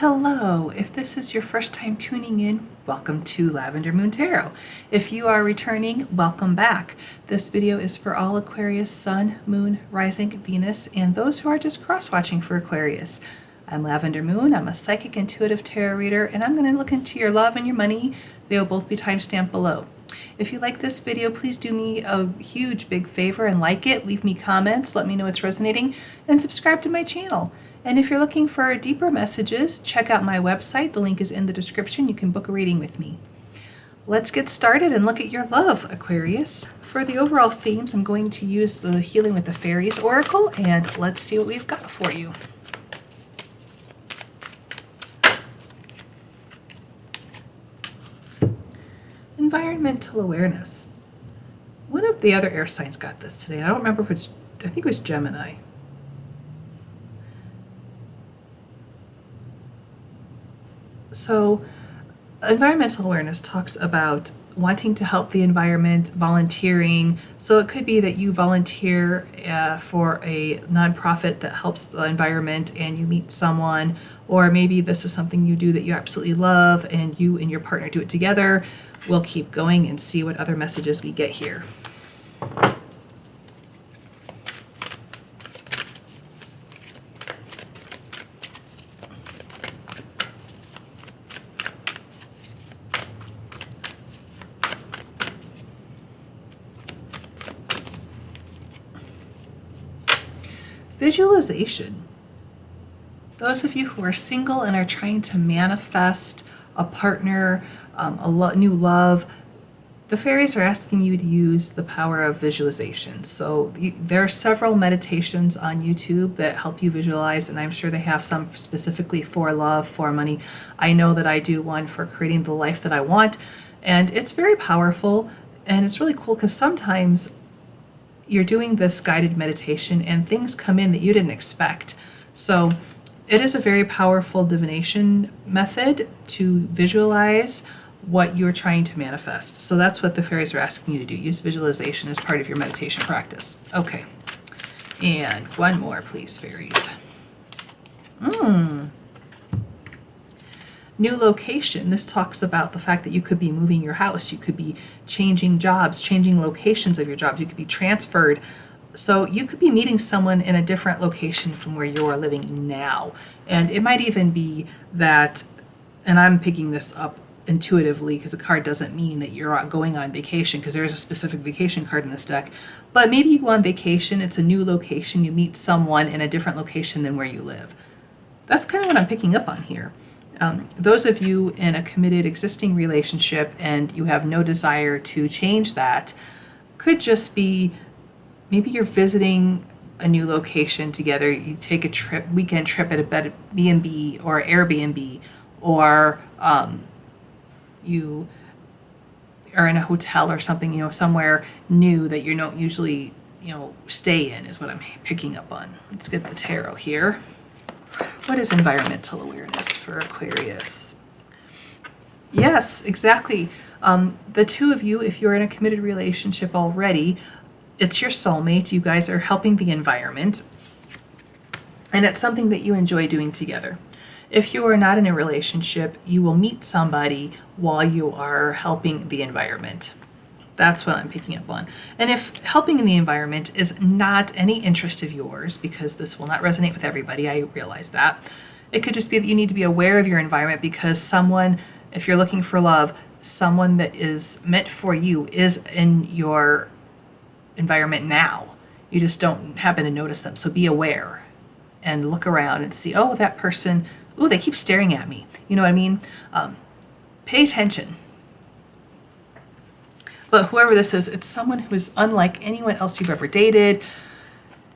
Hello, if this is your first time tuning in, welcome to Lavender Moon Tarot. If you are returning, welcome back. This video is for all Aquarius, Sun, Moon, Rising, Venus, and those who are just cross-watching for Aquarius. I'm Lavender Moon, I'm a psychic intuitive tarot reader, and I'm going to look into your love and your money. They will both be timestamped below. If you like this video, please do me a huge big favor and like it, leave me comments, let me know it's resonating, and subscribe to my channel. And if you're looking for deeper messages, check out my website. The link is in the description. You can book a reading with me. Let's get started and look at your love, Aquarius. For the overall themes, I'm going to use the Healing with the Fairies Oracle, and let's see what we've got for you. Environmental awareness. One of the other air signs got this today. I don't remember if it's, I think it was Gemini. So environmental awareness talks about wanting to help the environment, volunteering. So it could be that you volunteer for a nonprofit that helps the environment and you meet someone, or maybe this is something you do that you absolutely love and you and your partner do it together. We'll keep going and see what other messages we get here. Visualization. Those of you who are single and are trying to manifest a partner, new love, the fairies are asking you to use the power of visualization. So there are several meditations on YouTube that help you visualize, and I'm sure they have some specifically for love, for money. I know that I do one for creating the life that I want, and it's very powerful, and it's really cool because sometimes you're doing this guided meditation and things come in that you didn't expect. So it is a very powerful divination method to visualize what you're trying to manifest. So that's what the fairies are asking you to do. Use visualization as part of your meditation practice. Okay. And one more, please, fairies. New location. This talks about the fact that you could be moving your house. You could be changing jobs, changing locations of your jobs. You could be transferred. So you could be meeting someone in a different location from where you're living now. And it might even be that, and I'm picking this up intuitively because the card doesn't mean that you're going on vacation, because there is a specific vacation card in this deck. But maybe you go on vacation, it's a new location, you meet someone in a different location than where you live. That's kind of what I'm picking up on here. Those of you in a committed existing relationship and you have no desire to change that, could just be maybe you're visiting a new location together. You take a weekend trip at a B&B or Airbnb, or you are in a hotel or something, somewhere new that you don't usually, stay in, is what I'm picking up on. Let's get the tarot here. What is environmental awareness for Aquarius? Yes, exactly. The two of you, if you're in a committed relationship already, it's your soulmate. You guys are helping the environment, and it's something that you enjoy doing together. If you are not in a relationship, you will meet somebody while you are helping the environment. That's what I'm picking up on. And if helping in the environment is not any interest of yours, because this will not resonate with everybody, I realize that. It could just be that you need to be aware of your environment because someone, if you're looking for love, someone that is meant for you is in your environment now. You just don't happen to notice them. So be aware and look around and see, oh, that person, oh, they keep staring at me. You know what I mean? Pay attention. But whoever this is, it's someone who is unlike anyone else you've ever dated.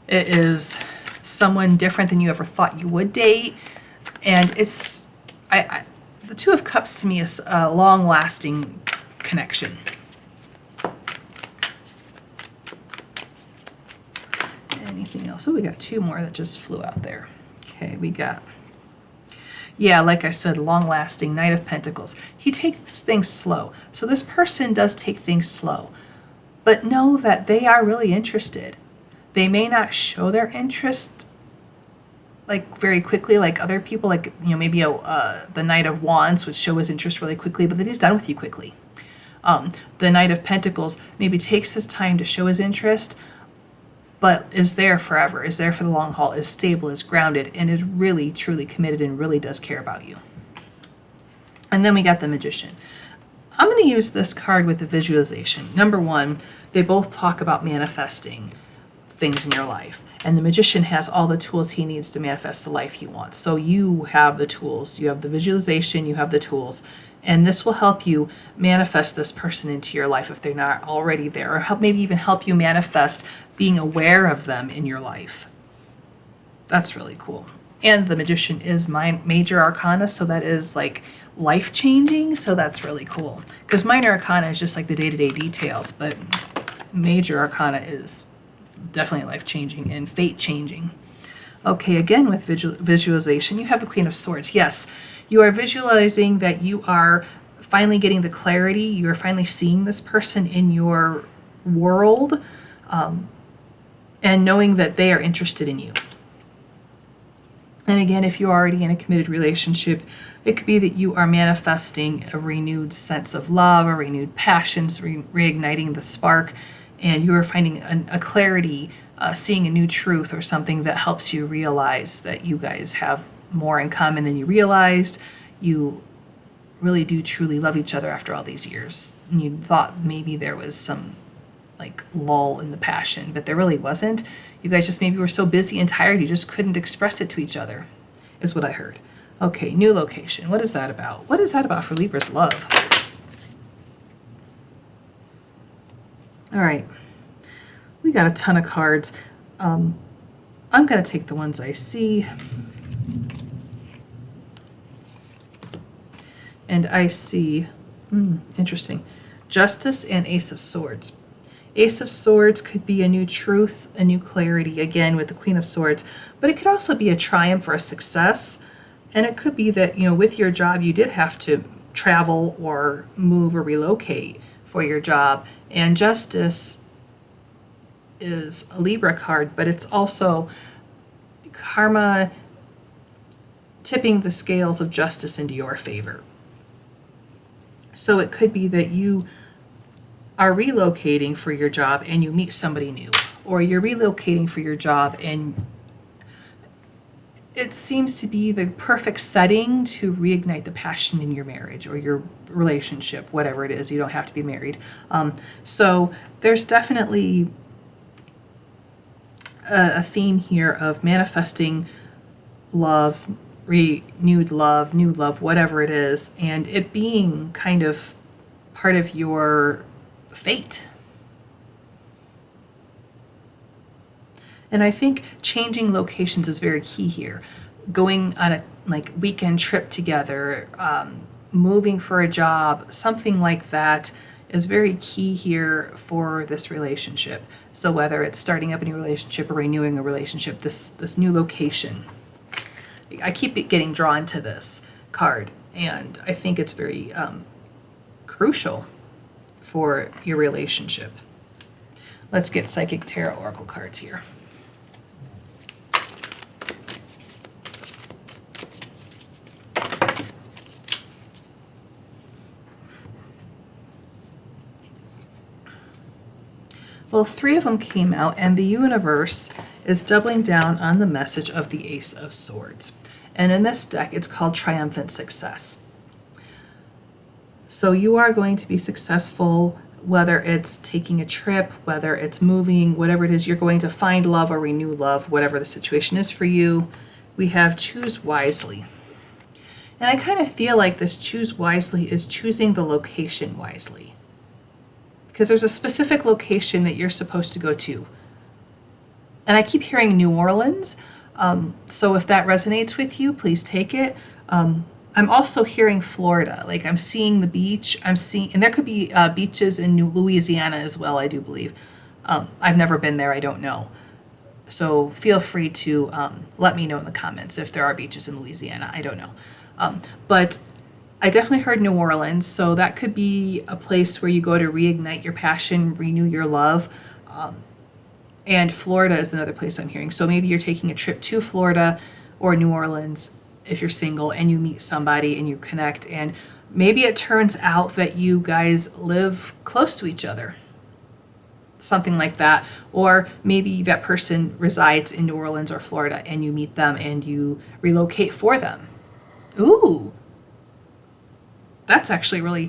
It is someone different than you ever thought you would date. And it's, the Two of Cups to me is a long-lasting connection. Anything else? Oh, we got two more that just flew out there. Okay, we got, yeah, like I said, long-lasting, Knight of Pentacles. He takes things slow. So this person does take things slow. But know that they are really interested. They may not show their interest like very quickly like other people, like, you know, maybe the Knight of Wands would show his interest really quickly, but then he's done with you quickly. The Knight of Pentacles maybe takes his time to show his interest, but is there forever, is there for the long haul, is stable, is grounded, and is really truly committed and really does care about you. And then we got the Magician. I'm going to use this card with the visualization. Number one, they both talk about manifesting things in your life. And the Magician has all the tools he needs to manifest the life he wants. So you have the tools. You have the visualization, you have the tools. And this will help you manifest this person into your life if they're not already there, or maybe even help you manifest being aware of them in your life. That's really cool. And the Magician is my major arcana, so that is like life-changing, so that's really cool. Because minor arcana is just like the day-to-day details, but major arcana is definitely life-changing and fate-changing. Okay, again with visualization, you have the Queen of Swords. Yes, you are visualizing that you are finally getting the clarity, you are finally seeing this person in your world, and knowing that they are interested in you. And again, if you're already in a committed relationship, it could be that you are manifesting a renewed sense of love, a renewed passion, reigniting the spark, and you are finding a clarity, seeing a new truth or something that helps you realize that you guys have more in common than you realized. You really do truly love each other after all these years. And you thought maybe there was some like lull in the passion, but there really wasn't. You guys just maybe were so busy and tired you just couldn't express it to each other, is what I heard. Okay, new location. What is that about? What is that about for Libra's love? All right, we got a ton of cards. I'm going to take the ones I see. And I see, interesting, Justice and Ace of Swords. Ace of Swords could be a new truth, a new clarity, again with the Queen of Swords, but it could also be a triumph or a success. And it could be that, you know, with your job, you did have to travel or move or relocate for your job. And Justice is a Libra card, but it's also karma tipping the scales of justice into your favor. So it could be that you are relocating for your job and you meet somebody new, or you're relocating for your job and it seems to be the perfect setting to reignite the passion in your marriage or your relationship, whatever it is. You don't have to be married. So there's definitely a theme here of manifesting love, renewed love, new love, whatever it is, and it being kind of part of your fate. And I think changing locations is very key here. Going on a like weekend trip together, moving for a job, something like that is very key here for this relationship. So whether it's starting up a new relationship or renewing a relationship, this new location. I keep getting drawn to this card, and I think it's very crucial for your relationship. Let's get Psychic Tarot Oracle cards here. Well, 3 of them came out, and the universe is doubling down on the message of the Ace of Swords. And in this deck, it's called Triumphant Success. So you are going to be successful, whether it's taking a trip, whether it's moving, whatever it is, you're going to find love or renew love, whatever the situation is for you. We have choose wisely. And I kind of feel like this choose wisely is choosing the location wisely. Because there's a specific location that you're supposed to go to. And I keep hearing New Orleans. So if that resonates with you, please take it. I'm also hearing Florida. Like I'm seeing the beach. And there could be beaches in Louisiana as well, I do believe. I've never been there. I don't know. So feel free to let me know in the comments if there are beaches in Louisiana. I don't know. But I definitely heard New Orleans, so that could be a place where you go to reignite your passion, renew your love. And Florida is another place I'm hearing. So maybe you're taking a trip to Florida, or New Orleans if you're single and you meet somebody and you connect, and maybe it turns out that you guys live close to each other, something like that. Or maybe that person resides in New Orleans or Florida and you meet them and you relocate for them. Ooh, that's actually a really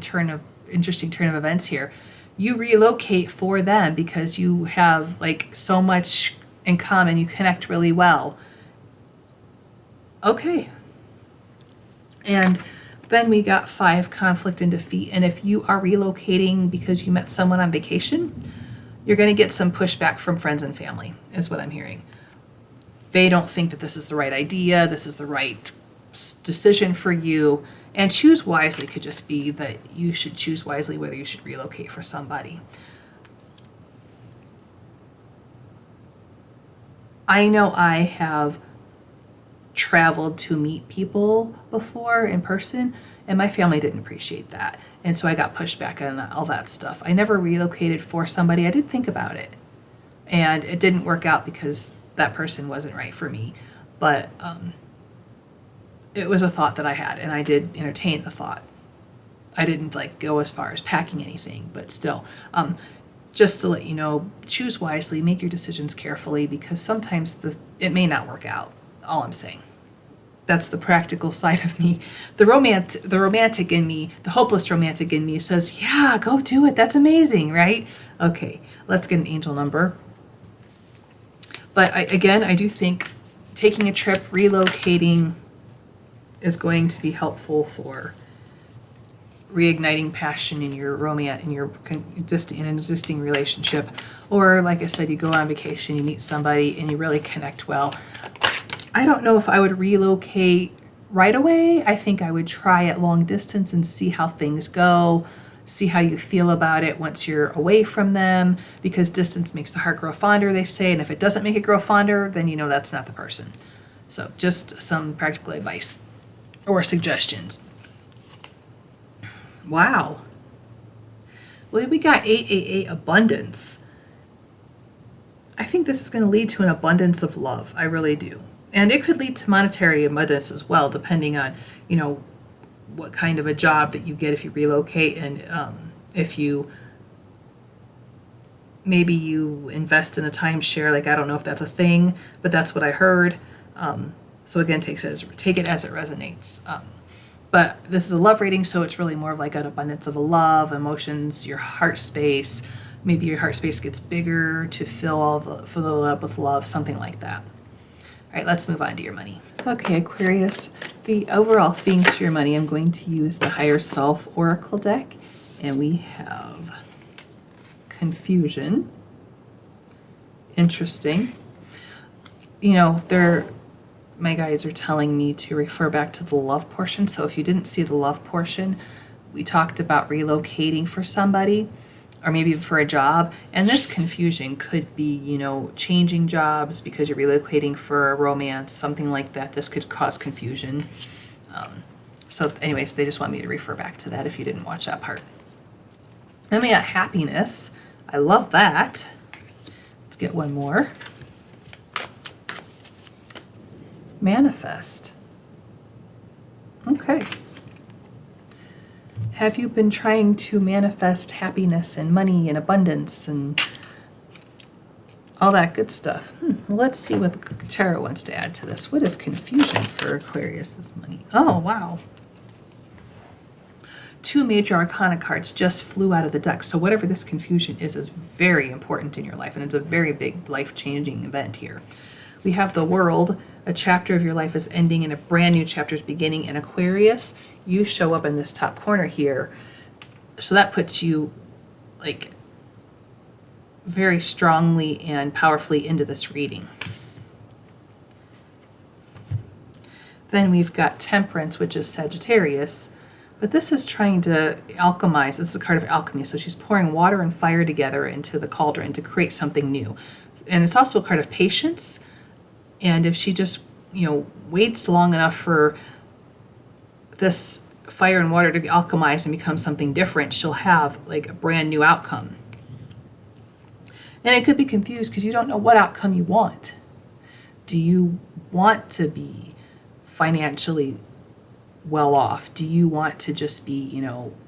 interesting turn of events here. You relocate for them because you have like so much in common, you connect really well. Okay. And then we got 5, conflict and defeat. And if you are relocating because you met someone on vacation, you're going to get some pushback from friends and family, is what I'm hearing. They don't think that this is the right idea, this is the right decision for you. And choose wisely could just be that you should choose wisely whether you should relocate for somebody. I know I have traveled to meet people before in person, and my family didn't appreciate that. And so I got pushback on all that stuff. I never relocated for somebody. I did think about it. And it didn't work out because that person wasn't right for me. But it was a thought that I had, and I did entertain the thought. I didn't like go as far as packing anything, but still. Just to let you know, choose wisely, make your decisions carefully, because sometimes it may not work out. All I'm saying. That's the practical side of me. The romantic in me, the hopeless romantic in me says, yeah, go do it. That's amazing, right? Okay, let's get an angel number. But I do think taking a trip, relocating is going to be helpful for reigniting passion in your romance, in your existing relationship. Or like I said, you go on vacation, you meet somebody, and you really connect well. I don't know if I would relocate right away. I think I would try it long distance and see how things go, see how you feel about it once you're away from them, because distance makes the heart grow fonder, they say, and if it doesn't make it grow fonder, then you know that's not the person. So just some practical advice or suggestions. Wow. Well, we got 888 abundance. I think this is going to lead to an abundance of love. I really do. And it could lead to monetary abundance as well, depending on, what kind of a job that you get if you relocate, and if maybe you invest in a timeshare. Like, I don't know if that's a thing, but that's what I heard. So again, take it as it resonates. But this is a love reading, so it's really more of like an abundance of love, emotions, your heart space. Maybe your heart space gets bigger to fill the love with love, something like that. All right, let's move on to your money. Okay, Aquarius, the overall themes for your money, I'm going to use the Higher Self Oracle deck, and we have confusion. Interesting. My guides are telling me to refer back to the love portion. So if you didn't see the love portion, we talked about relocating for somebody, or maybe even for a job. And this confusion could be, changing jobs because you're relocating for a romance, something like that. This could cause confusion. So anyways, they just want me to refer back to that if you didn't watch that part. Then we got happiness. I love that. Let's get one more. Manifest. Okay. Have you been trying to manifest happiness and money and abundance and all that good stuff? Well, let's see what the tarot wants to add to this. What is confusion for Aquarius's money? Oh, wow. 2 major arcana cards just flew out of the deck. So whatever this confusion is very important in your life, and it's a very big life-changing event here. We have the World. A chapter of your life is ending and a brand new chapter is beginning in Aquarius. You show up in this top corner here. So that puts you like very strongly and powerfully into this reading. Then we've got Temperance, which is Sagittarius. But this is trying to alchemize. This is a card of alchemy. So she's pouring water and fire together into the cauldron to create something new. And it's also a card of patience. And if she just, waits long enough for this fire and water to be alchemized and become something different, she'll have like a brand new outcome. And it could be confused because you don't know what outcome you want. Do you want to be financially well off? Do you want to just be,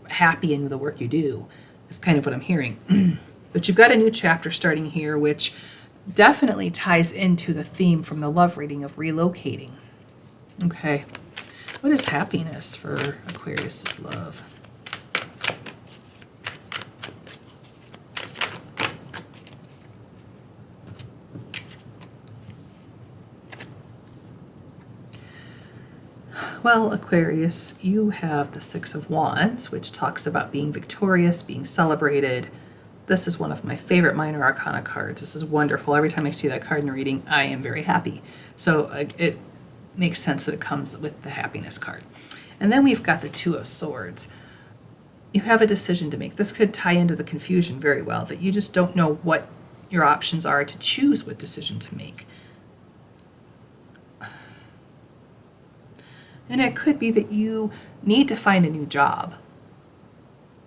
happy in the work you do? Is kind of what I'm hearing. But you've got a new chapter starting here, which definitely ties into the theme from the love reading of relocating. Okay. What is happiness for Aquarius's love? Well, Aquarius, you have the Six of Wands, which talks about being victorious, being celebrated. This is one of my favorite minor arcana cards. This is wonderful. Every time I see that card in a reading, I am very happy. So it makes sense that it comes with the happiness card. And then we've got the Two of Swords. You have a decision to make. This could tie into the confusion very well, that you just don't know what your options are to choose what decision to make. And it could be that you need to find a new job.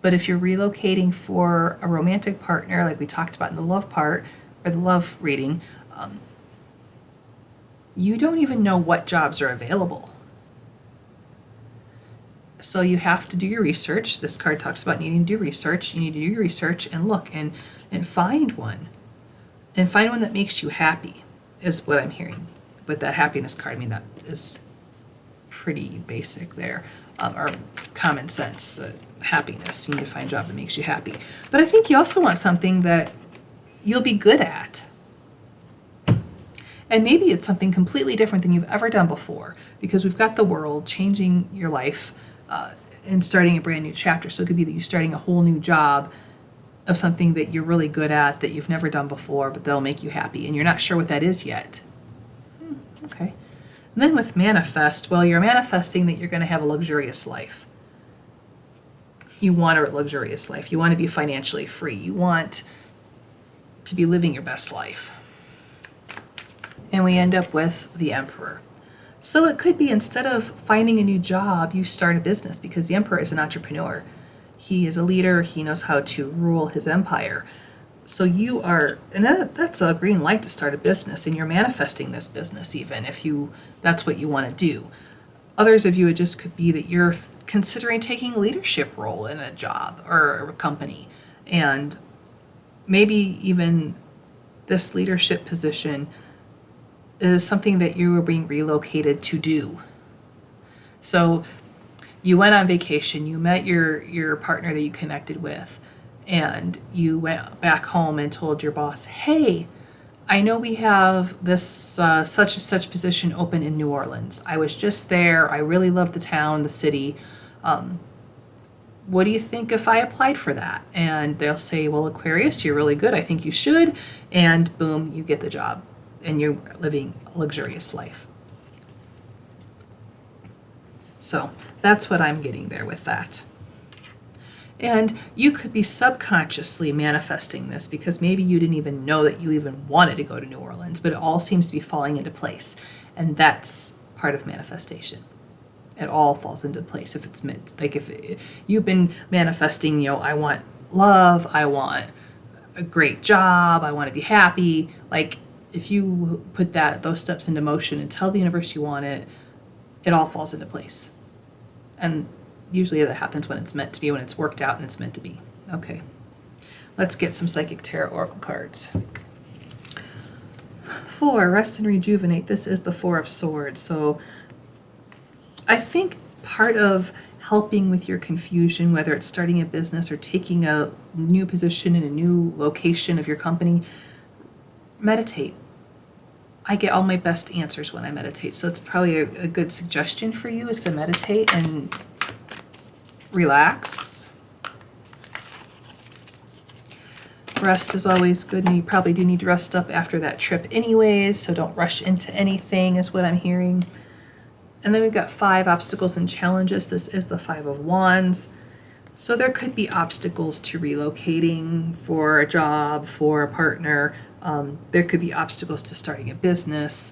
But if you're relocating for a romantic partner, like we talked about in the love part, or the love reading, you don't even know what jobs are available. So you have to do your research. This card talks about needing to do research. You need to do your research and look and find one. And find one that makes you happy, is what I'm hearing. With that happiness card, I mean, that is pretty basic there, or common sense. Happiness, you need to find a job that makes you happy. But I think you also want something that you'll be good at. And maybe it's something completely different than you've ever done before, because we've got the world changing your life and starting a brand new chapter. So it could be that you're starting a whole new job of something that you're really good at, that you've never done before, but that'll make you happy, and you're not sure what that is yet. Okay. And then with manifest, well, you're manifesting that you're going to have a luxurious life. You want a luxurious life. You want to be financially free. You want to be living your best life. And we end up with the Emperor. So it could be, instead of finding a new job, you start a business, because the Emperor is an entrepreneur. He is a leader. He knows how to rule his empire. So you are, and that's a green light to start a business, and you're manifesting this business even if that's what you want to do. Others of you, it just could be that you're considering taking a leadership role in a job or a company, and maybe even this leadership position is something that you are being relocated to do. So you went on vacation, you met your partner that you connected with, and you went back home and told your boss, hey, I know we have this such and such position open in New Orleans. I was just there. I really love the town, the city. What do you think if I applied for that? And they'll say, well, Aquarius, you're really good. I think you should. And boom, you get the job, and you're living a luxurious life. So that's what I'm getting there with that. And you could be subconsciously manifesting this, because maybe you didn't even know that you even wanted to go to New Orleans, but it all seems to be falling into place. And that's part of manifestation. It all falls into place if it's meant. Like if you've been manifesting, I want love, I want a great job, I want to be happy. Like if you put those steps into motion and tell the universe you want it, it all falls into place. And usually that happens when it's meant to be, when it's worked out and it's meant to be. Okay, let's get some Psychic Tarot Oracle cards. For Rest and Rejuvenate, this is the Four of Swords. So I think part of helping with your confusion, whether it's starting a business or taking a new position in a new location of your company, meditate. I get all my best answers when I meditate. So it's probably a good suggestion for you, is to meditate and relax. Rest is always good, and you probably do need to rest up after that trip anyways, so don't rush into anything, is what I'm hearing. And then we've got 5 obstacles and challenges. This is the 5 of Wands. So there could be obstacles to relocating for a job, for a partner. There could be obstacles to starting a business.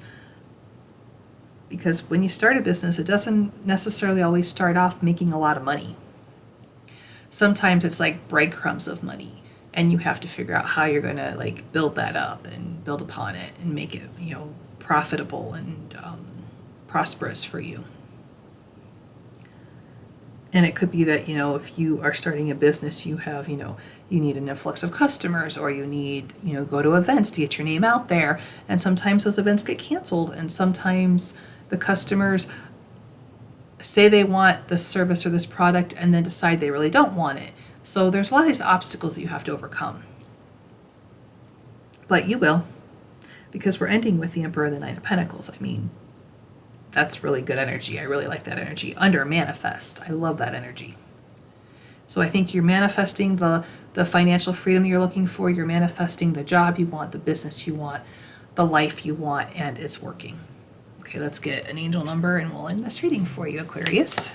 Because when you start a business, it doesn't necessarily always start off making a lot of money. Sometimes it's like breadcrumbs of money, and you have to figure out how you're going to build that up and build upon it and make it, profitable and prosperous for you. And it could be that, if you are starting a business, you have, you need an influx of customers, or you need, go to events to get your name out there. And sometimes those events get canceled, and sometimes the customers say they want this service or this product and then decide they really don't want it. So there's a lot of these obstacles that you have to overcome. But you will, because we're ending with the Emperor and the Nine of Pentacles. I mean, that's really good energy. I really like that energy. Under manifest. I love that energy. So I think you're manifesting the financial freedom you're looking for. You're manifesting the job you want, the business you want, the life you want, and it's working. Okay, let's get an angel number and we'll end this reading for you, Aquarius.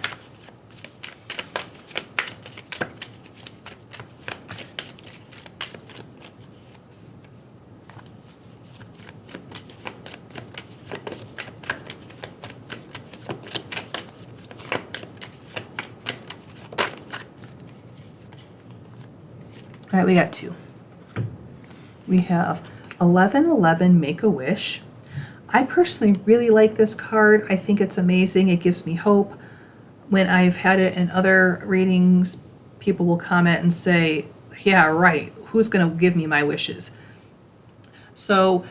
All right, we got 2. We have 1111, Make a Wish. I personally really like this card. I think it's amazing. It gives me hope. When I've had it in other readings, people will comment and say, yeah, right, who's going to give me my wishes? So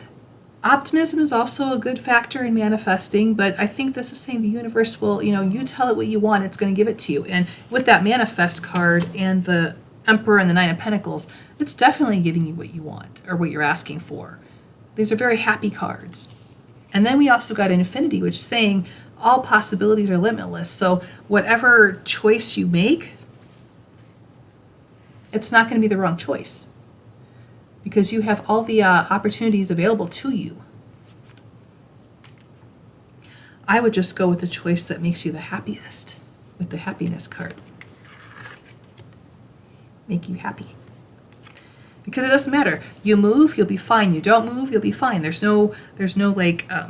optimism is also a good factor in manifesting, but I think this is saying the universe will, you tell it what you want, it's going to give it to you. And with that manifest card and the Emperor and the Nine of Pentacles, it's definitely giving you what you want or what you're asking for. These are very happy cards. And then we also got Infinity, which is saying all possibilities are limitless. So whatever choice you make, it's not going to be the wrong choice because you have all the opportunities available to you. I would just go with the choice that makes you the happiest with the happiness card. Make you happy. Because it doesn't matter. You move, you'll be fine. You don't move, you'll be fine. There's no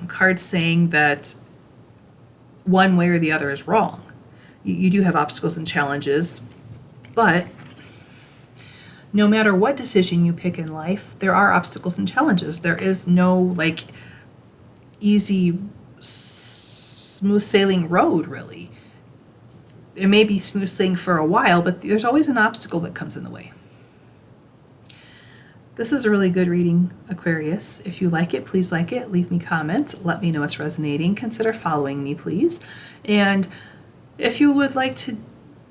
card saying that one way or the other is wrong. You do have obstacles and challenges, but no matter what decision you pick in life, there are obstacles and challenges. There is no easy, smooth sailing road, really. It may be smooth sailing for a while, but there's always an obstacle that comes in the way. This is a really good reading, Aquarius. If you like it, please like it. Leave me comments. Let me know it's resonating. Consider following me, please. And if you would like to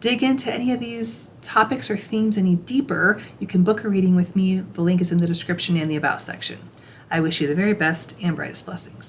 dig into any of these topics or themes any deeper, you can book a reading with me. The link is in the description and the About section. I wish you the very best and brightest blessings.